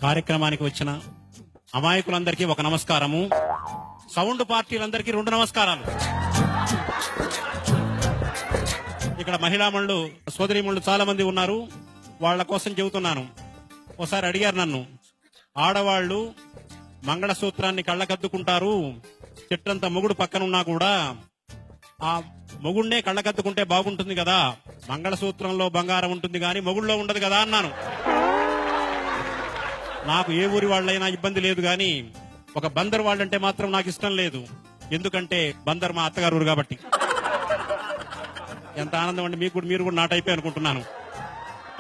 కార్యక్రమానికి వచ్చిన అమాయకులందరికీ ఒక నమస్కారము, సౌండ్ పార్టీలందరికీ 2 నమస్కారాలు. ఇక్కడ మహిళామణులు సోదరీమణులు చాలా మంది ఉన్నారు, వాళ్ల కోసం చెబుతున్నాను. ఒకసారి అడిగారు నన్ను, ఆడవాళ్లు మంగళసూత్రాన్ని కళ్ళకద్దుకుంటారు, చెట్టంత మొగుడు పక్కనున్నా కూడా ఆ మొగుడినే కళ్ళకద్దుకుంటే బాగుంటుంది కదా, మంగళసూత్రంలో బంగారం ఉంటుంది కానీ మొగుళ్ళో ఉండదు కదా అన్నాను. నాకు ఏ ఊరి వాళ్ళైనా ఇబ్బంది లేదు కానీ ఒక బందర్ వాళ్ళంటే మాత్రం నాకు ఇష్టం లేదు. ఎందుకంటే బందర్ మా అత్తగారు ఊరు కాబట్టి. ఎంత ఆనందం అండి, మీరు కూడా నా టైపే అనుకుంటున్నాను.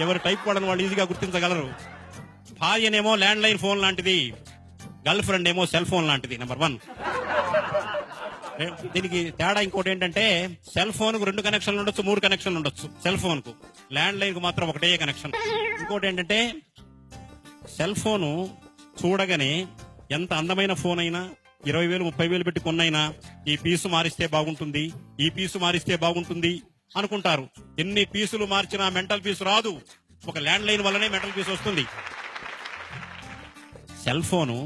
ఎవరి టైప్ వాళ్ళని వాళ్ళు ఈజీగా గుర్తించగలరు. భార్యనేమో ల్యాండ్ లైన్ ఫోన్ లాంటిది, గర్ల్ ఫ్రెండ్ ఏమో సెల్ ఫోన్ లాంటిది. నెంబర్ 1. దీనికి తేడా ఇంకోటి ఏంటంటే, సెల్ ఫోన్ కు 2 కనెక్షన్లు ఉండొచ్చు, 3 కనెక్షన్లు ఉండొచ్చు. సెల్ ఫోన్ కు, ల్యాండ్ లైన్ కు మాత్రం ఒకటే కనెక్షన్. ఇంకోటి ఏంటంటే, సెల్ ఫోను చూడగానే ఎంత అందమైన ఫోన్ అయినా 20,000 30,000 పెట్టి కొన్నైనా ఈ పీసు మారిస్తే బాగుంటుంది, ఈ పీసు మారిస్తే బాగుంటుంది అనుకుంటారు. ఎన్ని పీసులు మార్చినా మెంటల్ పీసు రాదు. ఒక ల్యాండ్ లైన్ వల్లనే మెంటల్ పీసు వస్తుంది. సెల్ ఫోను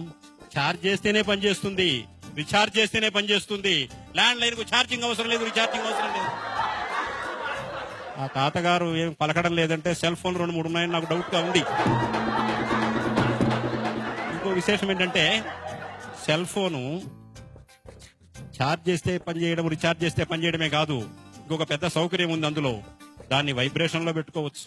ఛార్జ్ చేస్తేనే పనిచేస్తుంది, రీఛార్జ్ చేస్తేనే పనిచేస్తుంది. ల్యాండ్ లైన్ కు ఛార్జింగ్ అవసరం లేదు, రీఛార్జింగ్ అవసరం లేదు. ఆ తాతగారు ఏం పలకడం లేదంటే సెల్ ఫోన్ 2-3 ఉన్నాయని నాకు డౌట్ గా ఉంది. ఇంకో విశేషం ఏంటంటే, సెల్ ఫోను ఛార్జ్ చేస్తే పనిచేయడం, రీఛార్జ్ చేస్తే పనిచేయడమే కాదు, ఇంకొక పెద్ద సౌకర్యం ఉంది అందులో. దాన్ని వైబ్రేషన్ లో పెట్టుకోవచ్చు,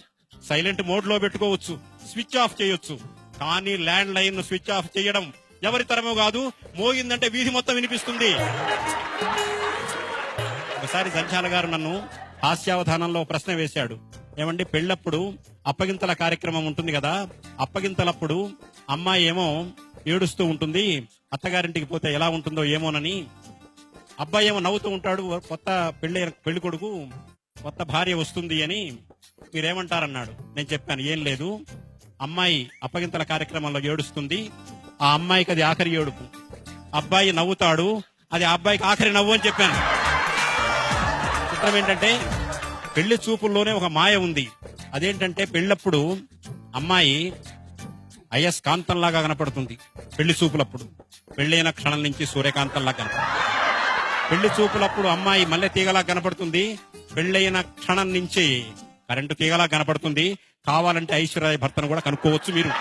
సైలెంట్ మోడ్ లో పెట్టుకోవచ్చు, స్విచ్ ఆఫ్ చేయొచ్చు. కానీ ల్యాండ్ లైన్ స్విచ్ ఆఫ్ చేయడం ఎవరి తరమో కాదు. మోగిందంటే వీధి మొత్తం వినిపిస్తుంది. ఒకసారి సంచాల గారు నన్ను హాస్యావధానంలో ప్రశ్న వేశాడు. ఏమండి, పెళ్ళప్పుడు అప్పగింతల కార్యక్రమం ఉంటుంది కదా, అప్పగింతలప్పుడు అమ్మాయి ఏమో ఏడుస్తూ ఉంటుంది, అత్తగారింటికి పోతే ఎలా ఉంటుందో ఏమోనని. అబ్బాయి ఏమో నవ్వుతూ ఉంటాడు, కొత్త పెళ్లి కొడుకు కొత్త భార్య వస్తుంది అని. మీరేమంటారన్నాడు. నేను చెప్పాను, ఏం లేదు, అమ్మాయి అప్పగింతల కార్యక్రమంలో ఏడుస్తుంది, ఆ అమ్మాయికి అది ఆఖరి ఏడుపు. అబ్బాయి నవ్వుతాడు, అది ఆ అబ్బాయికి ఆఖరి నవ్వు అని చెప్పాను. చిత్రం ఏంటంటే, పెళ్లి చూపుల్లోనే ఒక మాయ ఉంది. అదేంటంటే, పెళ్ళప్పుడు అమ్మాయి అయస్కాంతంలాగా కనపడుతుంది పెళ్లి చూపులప్పుడు. పెళ్లైన క్షణం నుంచి సూర్యకాంతంలా కనపడుతుంది. పెళ్లి చూపులప్పుడు అమ్మాయి మల్లె తీగలా కనపడుతుంది, పెళ్లైన క్షణం నుంచి కరెంటు తీగలా కనపడుతుంది. కావాలంటే ఐశ్వర్య భర్తను కూడా కనుక్కోవచ్చు మీరు.